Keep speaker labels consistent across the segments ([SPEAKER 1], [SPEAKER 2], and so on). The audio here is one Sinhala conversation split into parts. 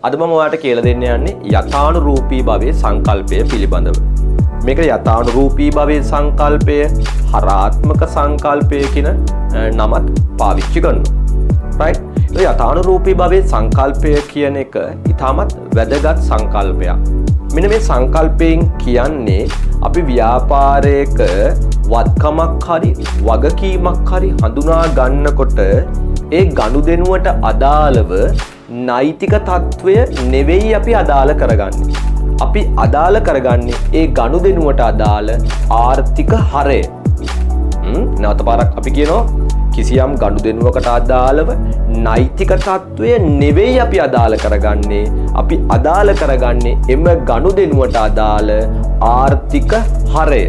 [SPEAKER 1] අද මම ඔයාලට කියලා දෙන්න යන්නේ යථානුරූපී භවයේ සංකල්පය පිළිබඳව. මේක යථානුරූපී භවයේ සංකල්පය, හරාත්මක සංකල්පය කියන නමත් පාවිච්චි කරනවා. right? ඒ යථානුරූපී භවයේ සංකල්පය කියන එක ඊටමත් වැදගත් සංකල්පයක්. මෙන්න මේ සංකල්පයෙන් කියන්නේ අපි ව්‍යාපාරයක වත්කමක් හරි වගකීමක් හරි හඳුනා ගන්නකොට ඒ ගනුදෙනුවට අදාළව නෛතික తත්වය නෙවෙයි අපි අදාළ කරගන්නේ. අපි අදාළ කරගන්නේ ඒ ගනුදෙනුවට අදාළ ආර්ථික හරය. නැවත පාරක් අපි කියනවා කිසියම් ගනුදෙනුවකට අදාළව නෛතික తත්වය නෙවෙයි අපි අදාළ කරගන්නේ. අපි අදාළ කරගන්නේ එම ගනුදෙනුවට අදාළ ආර්ථික හරය.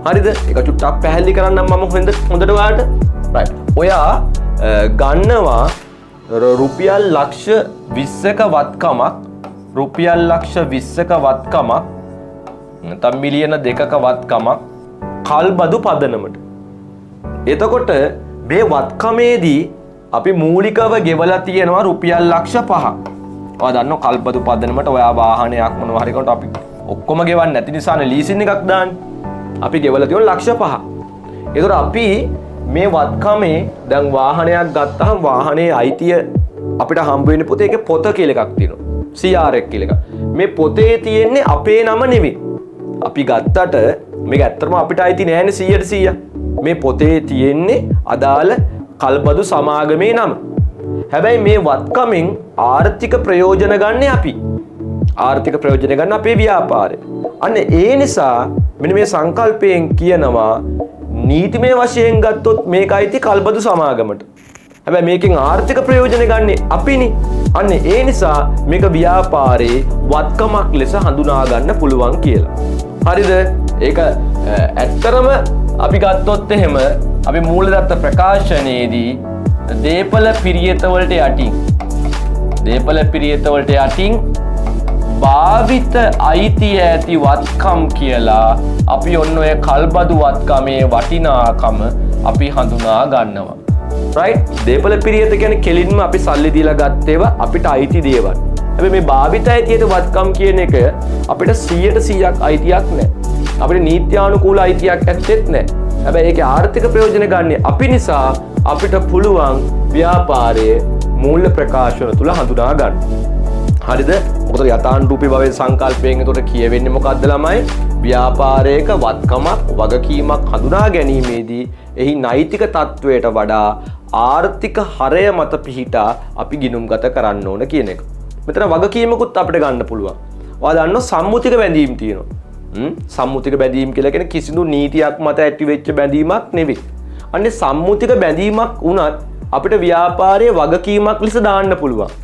[SPEAKER 1] හරිද? ඒක චුට්ටක් පැහැදිලි කරන්නම් මම හොඳට ඔයාලට. right. ඔයා ගන්නවා රුපියල් ලක්ෂ 20ක වත්කමක්, රුපියල් ලක්ෂ 20ක වත්කමක්, නැත්නම් මිලියන 2ක වත්කමක් කල්බදු පදනමට. එතකොට මේ වත්කමේදී අපි මූලිකව ගෙවලා තියෙනවා රුපියල් ලක්ෂ 5ක්. ඔයා දන්නවා කල්බදු පදනමට ඔයා වාහනයක් මොනවා හරි කරනකොට අපි ඔක්කොම ගෙවන්නේ නැති නිසානේ ලීසින් එකක් දාන්නේ. අපි ගෙවලා තියෙනවා ලක්ෂ 5ක්. ඒතර අපි මේ වත්කමේ දැන් වාහනයක් ගත්තාම වාහනේ අයිතිය අපිට හම්බ වෙන්නේ පොතේ ඒකේ පොත කියලා එකක් තියෙනවා. CR1 කියලා එකක්. මේ පොතේ තියෙන්නේ අපේ නම නෙවෙයි. අපි ගත්තට මේක ඇත්තටම අපිට අයිති නෑනේ 100%. මේ පොතේ තියෙන්නේ අදාළ කල්බදු සමාගමේ නම. හැබැයි මේ වත්කමෙන් ආර්ථික ප්‍රයෝජන ගන්න අපි. ආර්ථික ප්‍රයෝජන ගන්න අපේ ව්‍යාපාරය. අන්න ඒ නිසා මෙන්න මේ සංකල්පයෙන් කියනවා නීතිමය වශයෙන් ගත්තොත් මේක අයිති කල්බදු සමාගමට. හැබැයි මේකෙන් ආර්ථික ප්‍රයෝජන ගන්න අපිනේ. අන්න ඒ නිසා මේක ව්‍යාපාරේ වත්කමක් ලෙස හඳුනා ගන්න පුළුවන් කියලා. හරිද? ඒක ඇත්තරම අපි ගත්තොත් එහෙම අපි මූලදත්ත ප්‍රකාශනයේදී දේපල පිරියත වලට යටින් භාවිත අයිතිය ඇති වත්කම් කියලා අපි ඔන්න ඔය කල්බදු වත්කමේ වටිනාකම අපි හඳුනා ගන්නවා. right? දේපල පිරියත කියන්නේ කෙලින්ම අපි සල්ලි දීලා ගත්ත ඒවා අපිට අයිති දේවල්. හැබැයි මේ භාවිත අයිතියට වත්කම් කියන එක අපිට 100% අයිතියක් නැහැ. අපිට නීත්‍යානුකූල අයිතියක් ඇත්තෙත් නැහැ. හැබැයි ඒකේ ආර්ථික ප්‍රයෝජන ගන්න අපි නිසා අපිට පුළුවන් ව්‍යාපාරයේ මූල්‍ය ප්‍රකාශන තුල හඳුනා ගන්න. හරිද? මොකද යථානුරූපී භවයේ සංකල්පයෙන් එතකොට කියවෙන්නේ මොකද්ද ළමයි? ව්‍යාපාරයක වත්කමක් වගකීමක් හඳුනා ගැනීමේදී එහි නෛතික තත්වයට වඩා ආර්ථික හරය මත පිහිටා අපි ගිණුම්ගත කරන්න ඕන කියන එක. මෙතන වගකීමකුත් අපිට ගන්න පුළුවන්. ඔයාලා දන්නවා සම්මුතික බැඳීම් තියෙනවා. සම්මුතික බැඳීම් කියලා කියන්නේ කිසිදු නීතියක් මත ඇති වෙච්ච බැඳීමක් නෙවෙයි. අන්නේ සම්මුතික බැඳීමක් වුණත් අපිට ව්‍යාපාරයේ වගකීමක් ලෙස දාන්න පුළුවන්.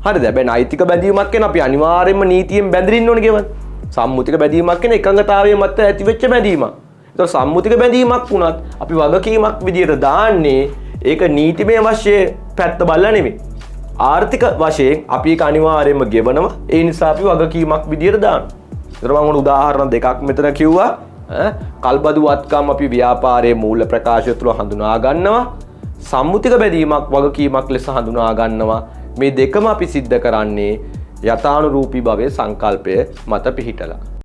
[SPEAKER 1] හරිද? හැබැයි නෛතික බැඳීමක් කියන අපි අනිවාර්යයෙන්ම නීතියෙන් බැඳින්න ඕනේ ගෙවන්න. සම්මුතික බැඳීමක් කියන එකඟතාවය මත ඇති වෙච්ච බැඳීමක්. ඒතකොට සම්මුතික බැඳීමක් වුණත් අපි වගකීමක් විදියට දාන්නේ ඒක නීතිමය වශයෙන් පැත්ත බලලා නෙවෙයි. ආර්ථික වශයෙන් අපි ඒක අනිවාර්යයෙන්ම ගෙවනවා. ඒ නිසා අපි වගකීමක් විදියට දානවා. ඒතර මම උදාහරණ දෙකක් මෙතන කිව්වා. කල්බදු වත්කම් අපි ව්‍යාපාරයේ මූල්‍ය ප්‍රකාශය තුළ හඳුනා ගන්නවා. සම්මුතික බැඳීමක් වගකීමක් ලෙස හඳුනා ගන්නවා. මේ දෙකම අපි සිද්ධ කරන්නේ යථානුරූපී භවයේ සංකල්පය මත පිහිටලා.